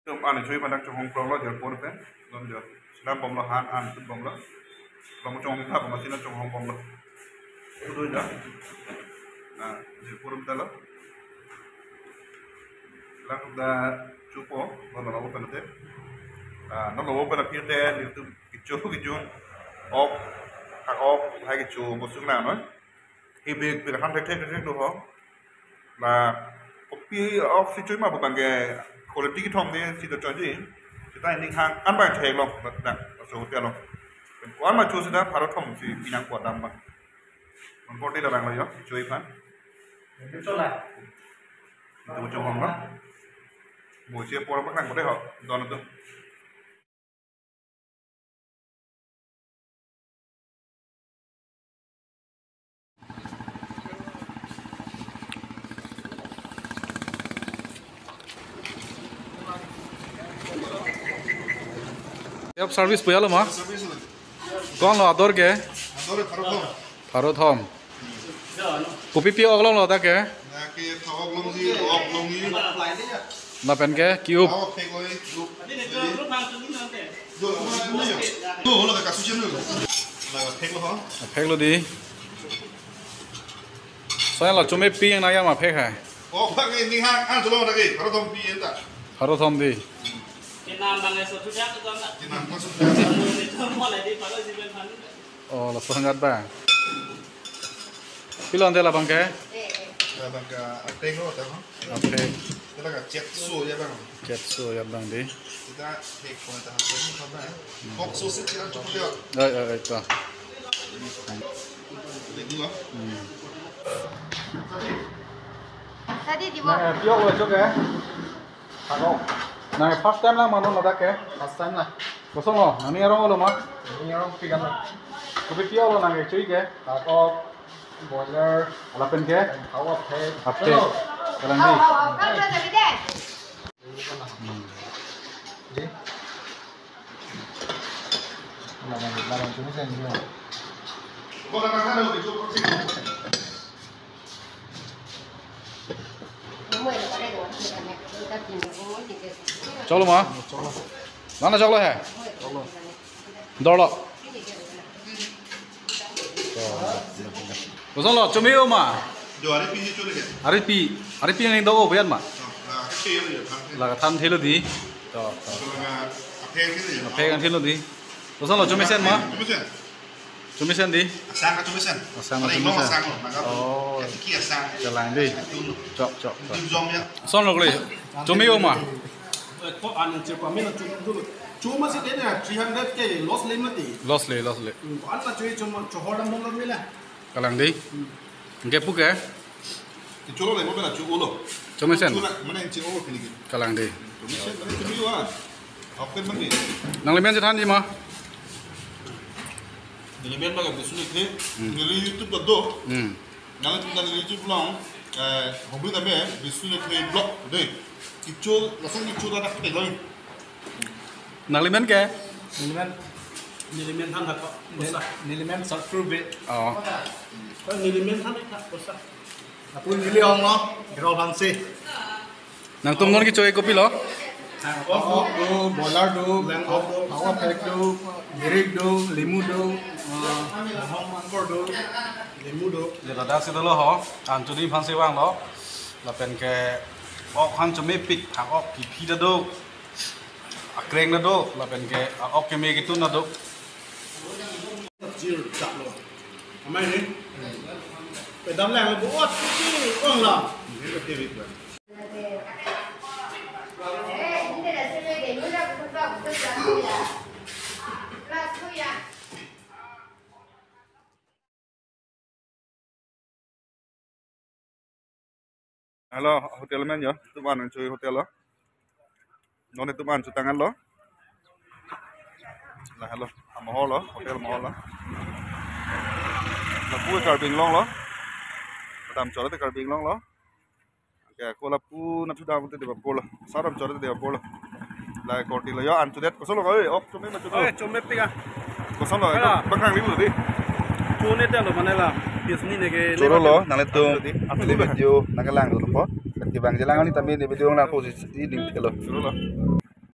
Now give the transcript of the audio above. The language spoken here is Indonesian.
Tum an chui panak chong prong lo jer por pen lom jer sedang bom lo han tum bom lo lom chong mi thap ma sin chong hong bom lo tu ja na jer por pen lo lang da chupo lo lo pen te nó lo pen pi te ni tum ki chu op hak op hai ki chu mo sung na no hi bi han te do ho là copy of si chui ma bang ge quality ki thong de si da choi ji si ta ning hang an ba thek lo da so te lo pen kwan ma chu si da pharo thong si pinang kwa dam ba man ko te da bang lo yo chui phan cho lại tu cho hong lo mo che por ba nang ko de ho don tu Yap service puyalo ma kon lo ador ke adore pharo thom kopi pi oglong lo ta ke na ke thawak long ji ok long ji na pen ke cube thawak phek loi lu lo ka su chen lu la phek lo ho phek lo di soalnya lo cuma pi yang naya ma phek hai oh phek ni ning hang an lo da ke pharo thom pi en ta pharo thom di oh lo sangat ba pilon de la bang ke bang ka teng lo ta ho phek ta ka jet su ya bang ket so ya bang di kita phek ko ta ha ko ba kok su sit chiang chok de ta ni lo Tadi di bawah. nah piok lo chok ke pharo nah first time lang manon lo ta ke first time lah kosong lo nani arong lo ma ini orang pikan kopi piok lo nang ke chui ke takok boiler ala pen ke power pack update kalang di Kan udah tadi deh. jadi lawan cuma saya ni ko la ka ha lo di chu ko si Mới được ở đây rồi, người ta tìm được món gì kìa. chok lo ma mana chok lo hai dor lo kosong lo cumi o ma jo ari pi chu le ke ari pi yang do bian ma la ke ye le thang la ka tham thelo di to so la phek ni le phe kan thelo di kosong lo cumi sen ma cumi sen di sang ka chu sen sang ka chu sen sang lo ma ka oh ki sang jalan di chok du zom ya son lo le cumi o ma có ăn chưa qua mấy là chú mà sẽ đến là 300 cái loss limit thì los le có ăn là chú cho họ làm mong lắm mới là kalang di nge pu ke ki chu lo le mo be la chu lo cumi sen chu la ma ne chi o ki ni ki kalang di chu sen ma ne chu yo ah ok pen ma ni nang le men se than di ma ni men ma ga bi su ni ke ni li youtube do nang tu ni youtube long hong bi da me bi su ni ke blog de ki chu la sang ki chu da pe lo nang le men ke nilimen than thật nilimen salt fruit bit oh có nilimen than đấy thật bớt là pun niliong nó rau fancy nang tum ngon ki choi kopi lo có do boiler do power pack do mirik do limu do hong mangkor do limu do le da si do lo ho an chu di phan se wang lo la pen ke ok han chumi pik thak ok ki phi da do akreng na do la pen ke ok ke me ki tun na do chưa chặt rồi mày đi phải đâm lại một bút chứ không làm Ini dah sudah deh, ni dah buka suya. Lah suya. Hello, hotel man yo. Tu ban chui hotel lo. None tu ban chu tangan lo. La hello. Mahal lo, hotel mahal lo. La pu carbing long lo. Tam chore te carbing long lo. Ke ko la pu na tu da te de bol lo. Saram chore te de bol lo. La korti lo yo an chu det ko so lo oi, ok chu me ma chu. cho mép đi à Ko so lo. Ba khang li bu di. chú nét đeo được mà này là Disney này cái Choro lo nang letung video nang lang lo po. Kati bang jalangan ni tabi ni video nang posisi di link lo. Choro lo.